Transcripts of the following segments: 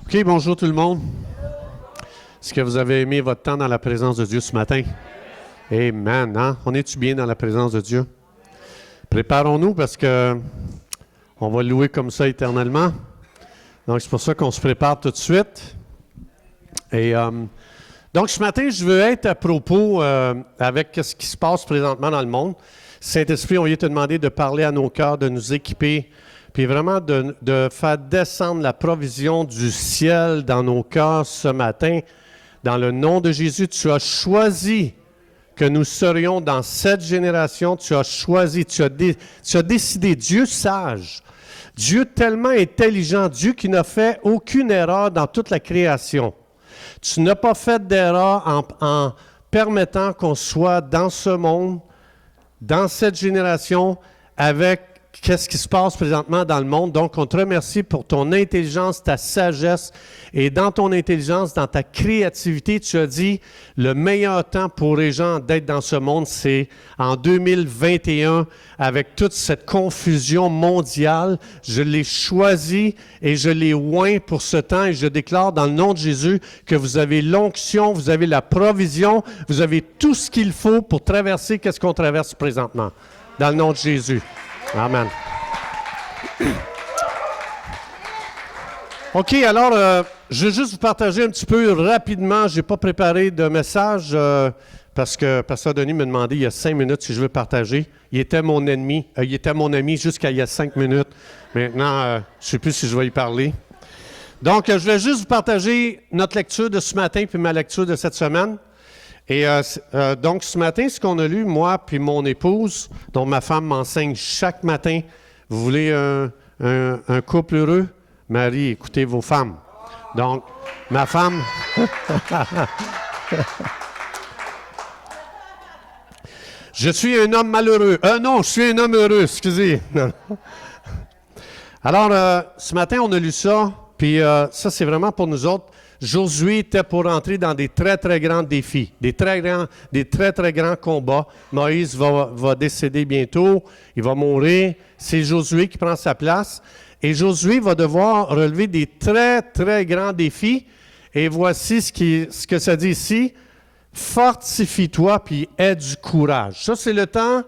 OK, bonjour tout le monde. Est-ce que vous avez aimé votre temps dans la présence de Dieu ce matin? Amen, hein? On est-tu bien dans la présence de Dieu? Préparons-nous parce que on va louer comme ça éternellement. Donc, c'est pour ça qu'on se prépare tout de suite. Et donc, ce matin, je veux être à propos avec ce qui se passe présentement dans le monde. Saint-Esprit, on vient te demander de parler à nos cœurs, de nous équiper, puis vraiment de faire descendre la provision du ciel dans nos cœurs ce matin. Dans le nom de Jésus, tu as choisi que nous serions dans cette génération. Tu as choisi, tu as décidé, Dieu sage, Dieu tellement intelligent, Dieu qui n'a fait aucune erreur dans toute la création. Tu n'as pas fait d'erreur en permettant qu'on soit dans ce monde, dans cette génération, avec qu'est-ce qui se passe présentement dans le monde. Donc, on te remercie pour ton intelligence, ta sagesse, et dans ton intelligence, dans ta créativité, tu as dit, le meilleur temps pour les gens d'être dans ce monde, c'est en 2021, avec toute cette confusion mondiale. Je l'ai choisi et je l'ai oint pour ce temps, et je déclare dans le nom de Jésus que vous avez l'onction, vous avez la provision, vous avez tout ce qu'il faut pour traverser qu'est-ce qu'on traverse présentement. Dans le nom de Jésus. Amen. OK, alors, je vais juste vous partager un petit peu rapidement. Je n'ai pas préparé de message parce que Pasteur Denis me demandait il y a 5 minutes si je veux partager. Il était mon ennemi. Il était mon ami jusqu'à il y a 5 minutes. Maintenant, je ne sais plus si je vais y parler. Donc, je voulais juste vous partager notre lecture de ce matin puis ma lecture de cette semaine. Et donc, ce matin, ce qu'on a lu, moi puis mon épouse, dont ma femme m'enseigne chaque matin, vous voulez un couple heureux? Marie, écoutez vos femmes. Donc, ma femme... Je suis un homme malheureux. Non, je suis un homme heureux, excusez. Alors, ce matin, on a lu ça, puis ça, c'est vraiment pour nous autres. Josué était pour entrer dans des très, très grands défis, des très, très grands combats. Moïse va décéder bientôt, il va mourir. C'est Josué qui prend sa place. Et Josué va devoir relever des très, très grands défis. Et voici ce que ça dit ici. Fortifie-toi, puis aie du courage. Ça, c'est le temps...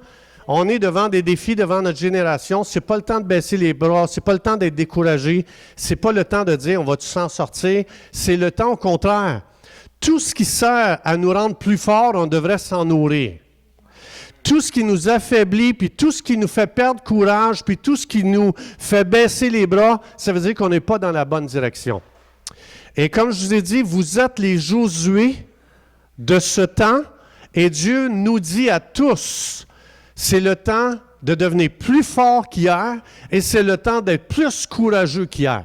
On est devant des défis devant notre génération. Ce n'est pas le temps de baisser les bras. Ce n'est pas le temps d'être découragé. Ce n'est pas le temps de dire « on va-tu s'en sortir ». C'est le temps au contraire. Tout ce qui sert à nous rendre plus forts, on devrait s'en nourrir. Tout ce qui nous affaiblit, puis tout ce qui nous fait perdre courage, puis tout ce qui nous fait baisser les bras, ça veut dire qu'on n'est pas dans la bonne direction. Et comme je vous ai dit, vous êtes les Josué de ce temps, et Dieu nous dit à tous... C'est le temps de devenir plus fort qu'hier et c'est le temps d'être plus courageux qu'hier.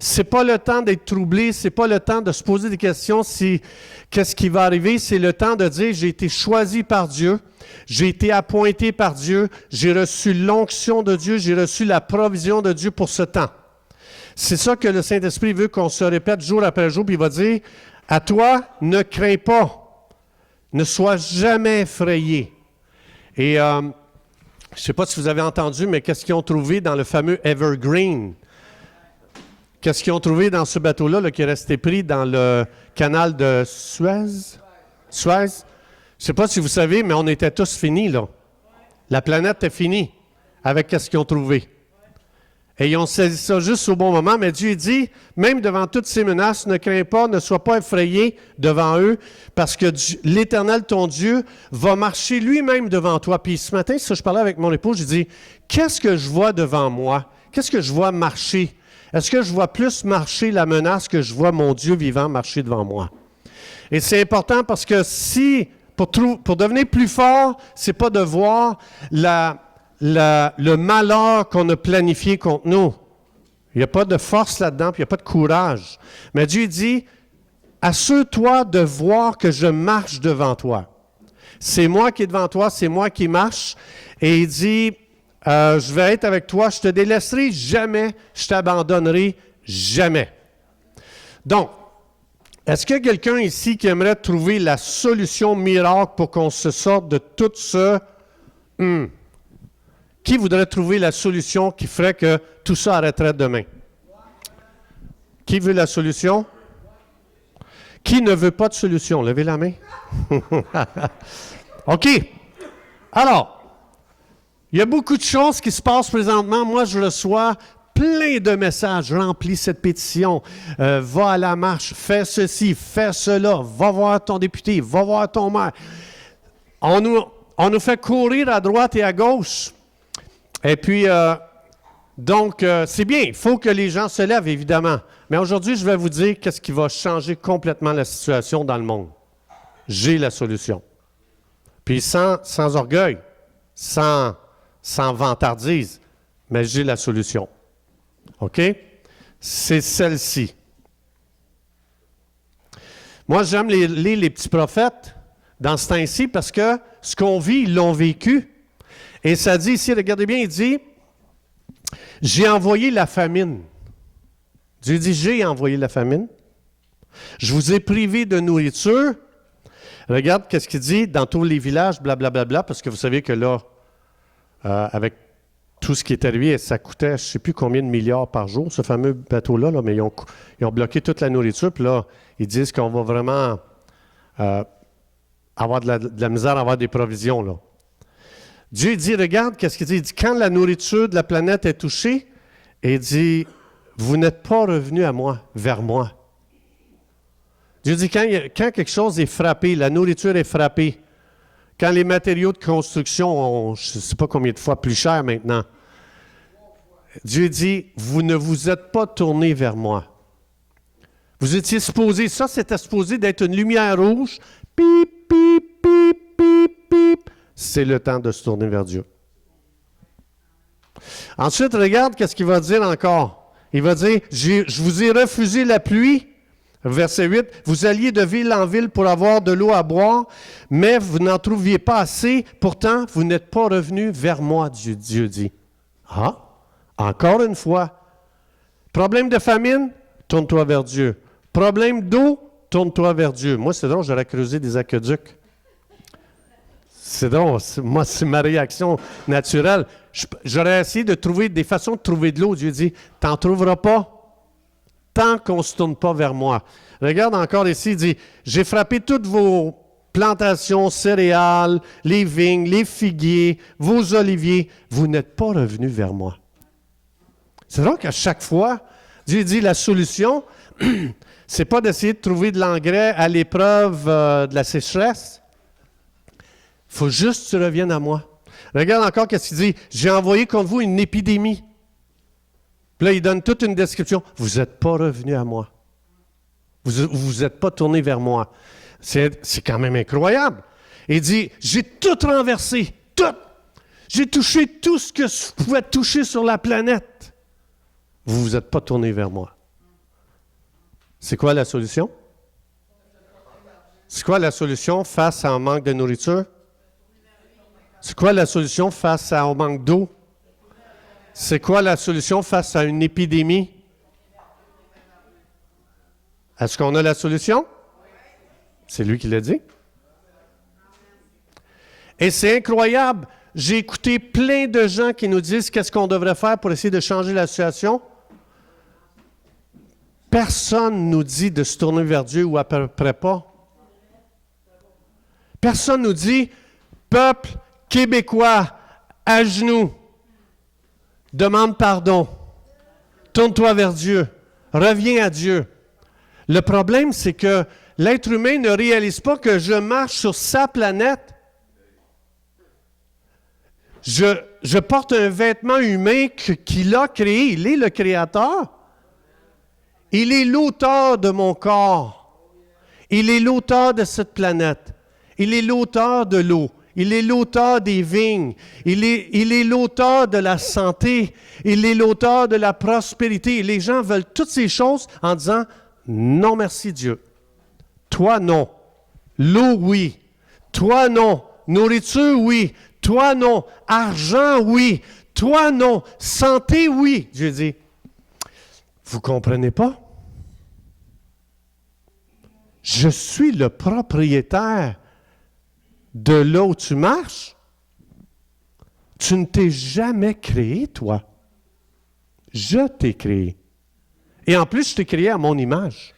C'est pas le temps d'être troublé, c'est pas le temps de se poser des questions si qu'est-ce qui va arriver, c'est le temps de dire j'ai été choisi par Dieu, j'ai été appointé par Dieu, j'ai reçu l'onction de Dieu, j'ai reçu la provision de Dieu pour ce temps. C'est ça que le Saint-Esprit veut qu'on se répète jour après jour, puis il va dire à toi, ne crains pas, ne sois jamais effrayé. Et je ne sais pas si vous avez entendu, mais qu'est-ce qu'ils ont trouvé dans le fameux Evergreen? Qu'est-ce qu'ils ont trouvé dans ce bateau-là là, qui est resté pris dans le canal de Suez? Suez? Je ne sais pas si vous savez, mais on était tous finis, là. La planète est finie avec qu'est-ce qu'ils ont trouvé. Et ils ont saisi ça juste au bon moment, mais Dieu dit, même devant toutes ces menaces, ne crains pas, ne sois pas effrayé devant eux, parce que l'Éternel, ton Dieu, va marcher lui-même devant toi. Puis ce matin, je parlais avec mon épouse, je dis, qu'est-ce que je vois devant moi? Qu'est-ce que je vois marcher? Est-ce que je vois plus marcher la menace que je vois mon Dieu vivant marcher devant moi? Et c'est important parce que si, pour devenir plus fort, c'est pas de voir le malheur qu'on a planifié contre nous. Il n'y a pas de force là-dedans, puis il n'y a pas de courage. Mais Dieu dit, assure-toi de voir que je marche devant toi. C'est moi qui est devant toi, c'est moi qui marche. Et il dit, je vais être avec toi, je te délaisserai jamais, je t'abandonnerai jamais. Donc, est-ce qu'il y a quelqu'un ici qui aimerait trouver la solution miracle pour qu'on se sorte de tout ce... Qui voudrait trouver la solution qui ferait que tout ça arrêterait demain? Qui veut la solution? Qui ne veut pas de solution? Levez la main. OK. Alors, il y a beaucoup de choses qui se passent présentement. Moi, je reçois plein de messages. Remplis cette pétition. Va à la marche. Fais ceci. Fais cela. Va voir ton député. Va voir ton maire. On nous fait courir à droite et à gauche. Et puis, donc, c'est bien. Il faut que les gens se lèvent, évidemment. Mais aujourd'hui, je vais vous dire qu'est-ce qui va changer complètement la situation dans le monde. J'ai la solution. Puis sans orgueil, sans vantardise, mais j'ai la solution. OK? C'est celle-ci. Moi, j'aime lire les petits prophètes dans ce temps-ci parce que ce qu'on vit, ils l'ont vécu. Et ça dit ici, regardez bien, il dit, « J'ai envoyé la famine. » Dieu dit, « J'ai envoyé la famine. Je vous ai privé de nourriture. » Regarde qu'est-ce qu'il dit dans tous les villages, blablabla, parce que vous savez que là, avec tout ce qui est arrivé, ça coûtait je ne sais plus combien de milliards par jour, ce fameux bateau-là, là, mais ils ont bloqué toute la nourriture, puis là, ils disent qu'on va vraiment avoir de la misère à avoir des provisions, là. Dieu dit, regarde, qu'est-ce qu'il dit? Il dit, quand la nourriture de la planète est touchée, il dit, vous n'êtes pas revenus à moi, vers moi. Dieu dit, quand quelque chose est frappé, la nourriture est frappée, quand les matériaux de construction ont, je ne sais pas combien de fois plus cher maintenant, Dieu dit, vous ne vous êtes pas tournés vers moi. Vous étiez supposé, ça c'était supposé d'être une lumière rouge, pip, pip, pip, pip, pip. C'est le temps de se tourner vers Dieu. Ensuite, regarde qu'est-ce qu'il va dire encore. Il va dire, je vous ai refusé la pluie. Verset 8, vous alliez de ville en ville pour avoir de l'eau à boire, mais vous n'en trouviez pas assez. Pourtant, vous n'êtes pas revenus vers moi, Dieu dit. Ah, encore une fois. Problème de famine, tourne-toi vers Dieu. Problème d'eau, tourne-toi vers Dieu. Moi, c'est drôle, j'aurais creusé des aqueducs. C'est drôle, moi, c'est ma réaction naturelle. J'aurais essayé de trouver des façons de trouver de l'eau. Dieu dit, t'en trouveras pas tant qu'on ne se tourne pas vers moi. Regarde encore ici, il dit, j'ai frappé toutes vos plantations céréales, les vignes, les figuiers, vos oliviers. Vous n'êtes pas revenus vers moi. C'est donc qu'à chaque fois, Dieu dit, la solution, c'est pas d'essayer de trouver de l'engrais à l'épreuve de la sécheresse. Il faut juste que tu reviennes à moi. Regarde encore qu'est-ce qu'il dit. J'ai envoyé contre vous une épidémie. Puis là, il donne toute une description. Vous n'êtes pas revenu à moi. Vous vous êtes pas tourné vers moi. C'est quand même incroyable. Il dit, j'ai tout renversé. Tout. J'ai touché tout ce que je pouvais toucher sur la planète. Vous vous êtes pas tourné vers moi. C'est quoi la solution? C'est quoi la solution face à un manque de nourriture? C'est quoi la solution face à un manque d'eau? C'est quoi la solution face à une épidémie? Est-ce qu'on a la solution? C'est lui qui l'a dit. Et c'est incroyable. J'ai écouté plein de gens qui nous disent qu'est-ce qu'on devrait faire pour essayer de changer la situation. Personne ne nous dit de se tourner vers Dieu ou à peu près pas. Personne ne nous dit, peuple québécois, à genoux, demande pardon, tourne-toi vers Dieu, reviens à Dieu. Le problème, c'est que l'être humain ne réalise pas que je marche sur sa planète. Je porte un vêtement humain qu'il a créé. Il est le créateur. Il est l'auteur de mon corps. Il est l'auteur de cette planète. Il est l'auteur de l'eau. Il est l'auteur des vignes. Il est l'auteur de la santé. Il est l'auteur de la prospérité. Et les gens veulent toutes ces choses en disant « Non, merci Dieu. Toi, non. L'eau, oui. Toi, non. Nourriture, oui. Toi, non. Argent, oui. Toi, non. Santé, oui. » Dieu dit « Vous comprenez pas? Je suis le propriétaire de là où tu marches. Tu ne t'es jamais créé, toi. Je t'ai créé. Et en plus, je t'ai créé à mon image.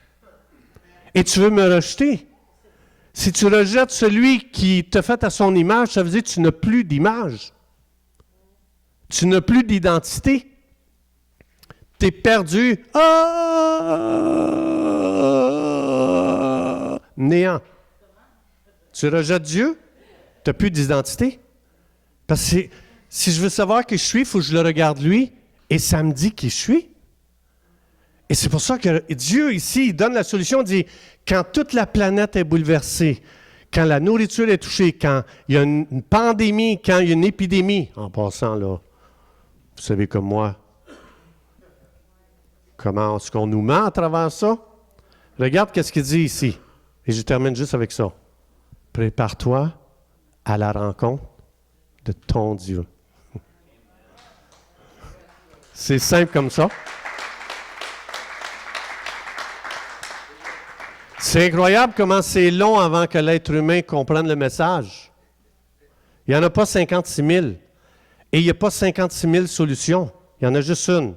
Et tu veux me rejeter. Si tu rejettes celui qui t'a fait à son image, ça veut dire que tu n'as plus d'image. Tu n'as plus d'identité. Tu es perdu. Néant. Tu rejettes Dieu, tu n'as plus d'identité. Parce que si je veux savoir qui je suis, il faut que je le regarde lui, et ça me dit qui je suis. Et c'est pour ça que Dieu, ici, il donne la solution, il dit, quand toute la planète est bouleversée, quand la nourriture est touchée, quand il y a une pandémie, quand il y a une épidémie, en passant là, vous savez comme moi, comment est-ce qu'on nous ment à travers ça? Regarde qu'est-ce qu'il dit ici. Et je termine juste avec ça. Prépare-toi à la rencontre de ton Dieu. C'est simple comme ça. C'est incroyable comment c'est long avant que l'être humain comprenne le message. Il n'y en a pas 56 000. Et il n'y a pas 56 000 solutions. Il y en a juste une.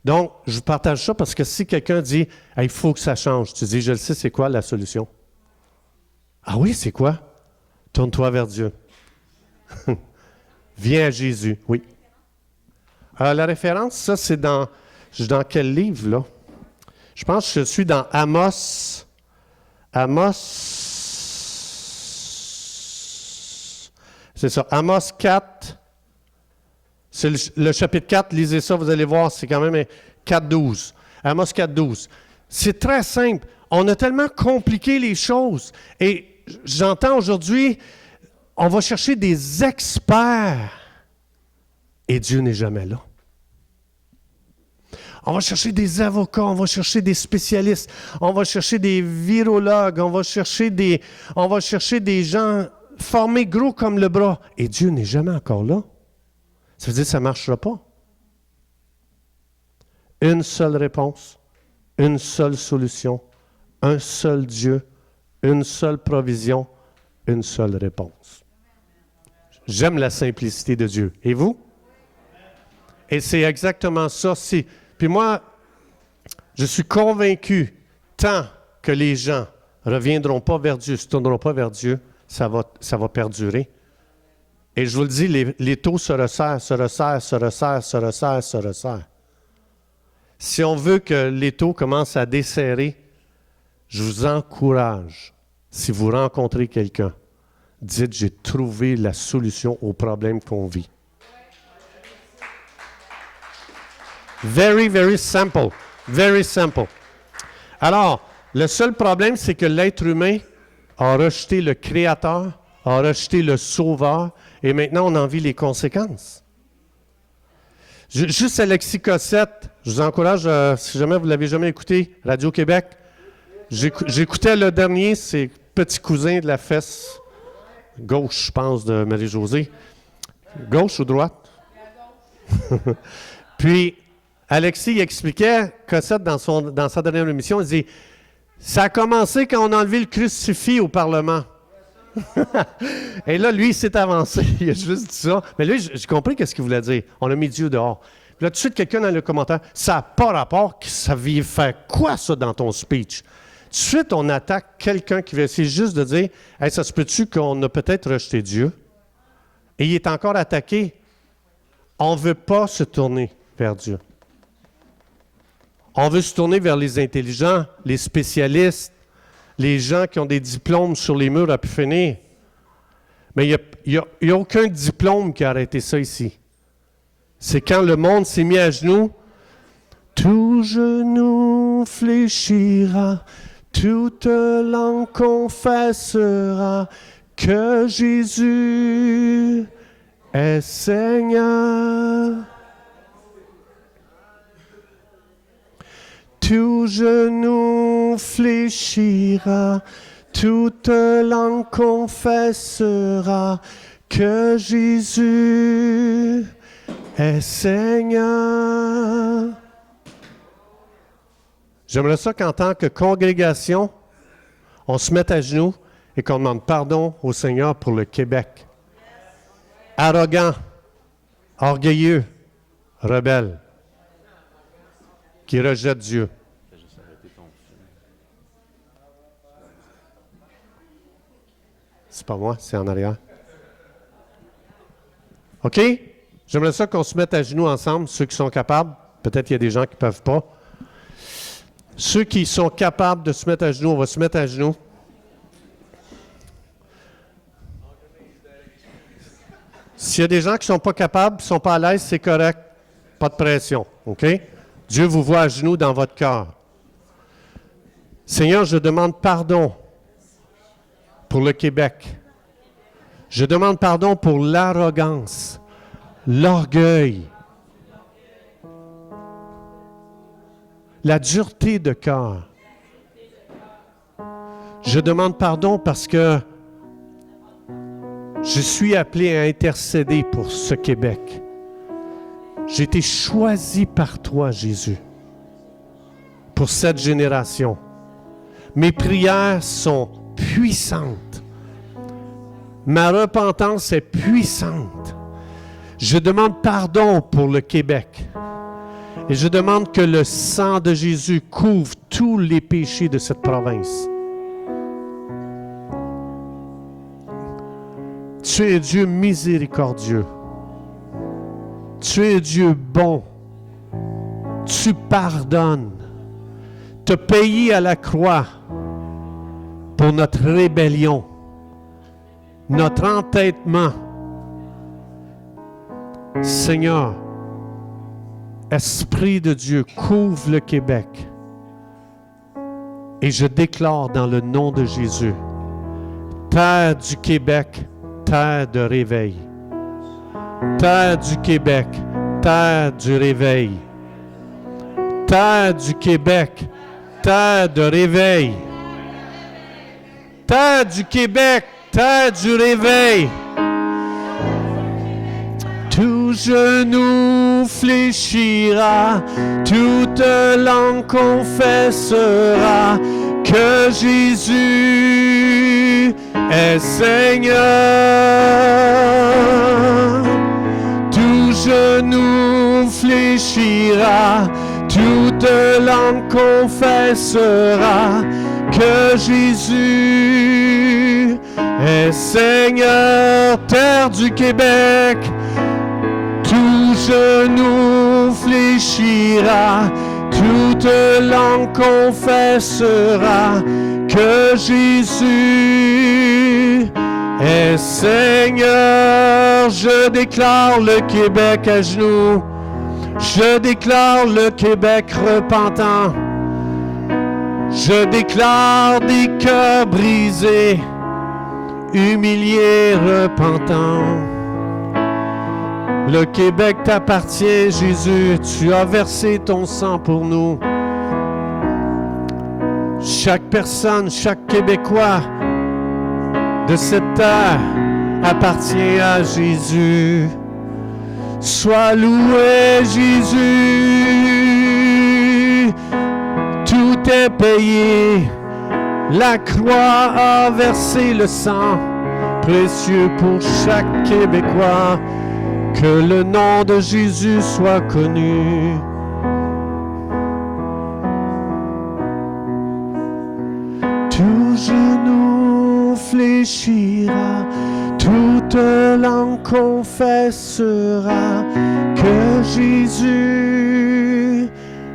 Donc, je vous partage ça parce que si quelqu'un dit hey, « il faut que ça change », tu dis « je le sais, c'est quoi la solution? » Ah oui, c'est quoi? Tourne-toi vers Dieu. Viens à Jésus, oui. La référence, ça, c'est dans... Je suis dans quel livre, là? Je pense que je suis dans Amos. C'est ça, Amos 4. C'est le chapitre 4, lisez ça, vous allez voir, c'est quand même 4.12. Amos 4.12. C'est très simple. On a tellement compliqué les choses. Et j'entends aujourd'hui, on va chercher des experts. Et Dieu n'est jamais là. On va chercher des avocats, on va chercher des spécialistes, on va chercher des virologues, on va chercher des gens formés gros comme le bras. Et Dieu n'est jamais encore là. Ça veut dire que ça ne marchera pas. Une seule réponse, une seule solution, un seul Dieu, une seule provision, une seule réponse. J'aime la simplicité de Dieu. Et vous? Et c'est exactement ça. Puis moi, je suis convaincu, tant que les gens ne reviendront pas vers Dieu, ne se tourneront pas vers Dieu, ça va perdurer. Et je vous le dis, les taux se resserrent, se resserrent, se resserrent, se resserrent, se resserrent. Si on veut que les taux commencent à desserrer, je vous encourage, si vous rencontrez quelqu'un, dites, j'ai trouvé la solution au problème qu'on vit. Very, very simple. Very simple. Alors, le seul problème, c'est que l'être humain a rejeté le Créateur, a rejeté le Sauveur, et maintenant, on en vit les conséquences. Juste Alexis Cossette, je vous encourage, si jamais vous ne l'avez jamais écouté, Radio-Québec, j'écoutais le dernier, c'est Petit Cousin de la fesse gauche, je pense, de Marie-Josée. Gauche ou droite? Puis, Alexis expliquait, Cossette, dans sa dernière émission, il dit « Ça a commencé quand on a enlevé le crucifix au Parlement. » Et là, lui, il s'est avancé. Il a juste dit ça. Mais lui, j'ai compris ce qu'il voulait dire. On a mis Dieu dehors. Puis là, tout de suite, quelqu'un dans le commentaire, ça n'a pas rapport, ça vient faire quoi, ça, dans ton speech? Tout de suite, on attaque quelqu'un qui veut essayer juste de dire hey, ça se peut-tu qu'on a peut-être rejeté Dieu? Et il est encore attaqué. On ne veut pas se tourner vers Dieu. On veut se tourner vers les intelligents, les spécialistes, les gens qui ont des diplômes sur les murs à pu finir. Mais il n'y a aucun diplôme qui a arrêté ça ici. C'est quand le monde s'est mis à genoux, tout genou fléchira, toute langue confessera que Jésus est Seigneur. Tout genou fléchira, toute langue confessera que Jésus est Seigneur. J'aimerais ça qu'en tant que congrégation, on se mette à genoux et qu'on demande pardon au Seigneur pour le Québec. Arrogant, orgueilleux, rebelle. qui rejettent Dieu. C'est pas moi, c'est en arrière. OK? J'aimerais ça qu'on se mette à genoux ensemble, ceux qui sont capables. Peut-être qu'il y a des gens qui ne peuvent pas. Ceux qui sont capables de se mettre à genoux, on va se mettre à genoux. S'il y a des gens qui ne sont pas capables, qui ne sont pas à l'aise, c'est correct. Pas de pression. OK? Dieu vous voit à genoux dans votre cœur. Seigneur, je demande pardon pour le Québec. Je demande pardon pour l'arrogance, l'orgueil, la dureté de cœur. Je demande pardon parce que je suis appelé à intercéder pour ce Québec. J'ai été choisi par toi, Jésus, pour cette génération. Mes prières sont puissantes. Ma repentance est puissante. Je demande pardon pour le Québec. Et je demande que le sang de Jésus couvre tous les péchés de cette province. Tu es Dieu miséricordieux. Tu es Dieu bon. Tu pardonnes. Tu as payé à la croix pour notre rébellion, notre entêtement. Seigneur, Esprit de Dieu, couvre le Québec. Et je déclare dans le nom de Jésus, terre du Québec, terre de réveil. Terre du Québec, terre du réveil. Terre du Québec, terre de réveil. Terre du Québec, terre du réveil. Tout genou fléchira, toute langue confessera que Jésus est Seigneur. Tout genou fléchira, toute langue confessera que Jésus est Seigneur. Terre du Québec, tout genou fléchira, toute langue confessera que Jésus est Seigneur. Je déclare le Québec à genoux. Je déclare le Québec repentant. Je déclare des cœurs brisés, humiliés, repentants. Le Québec t'appartient, Jésus. Tu as versé ton sang pour nous. Chaque personne, chaque Québécois de cette terre appartient à Jésus. Sois loué, Jésus. Tout est payé. La croix a versé le sang précieux pour chaque Québécois. Que le nom de Jésus soit connu. Tout genou fléchira, toute langue confessera que Jésus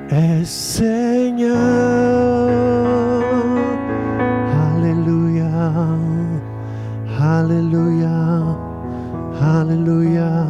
est Seigneur. Alléluia, Alléluia, Alléluia.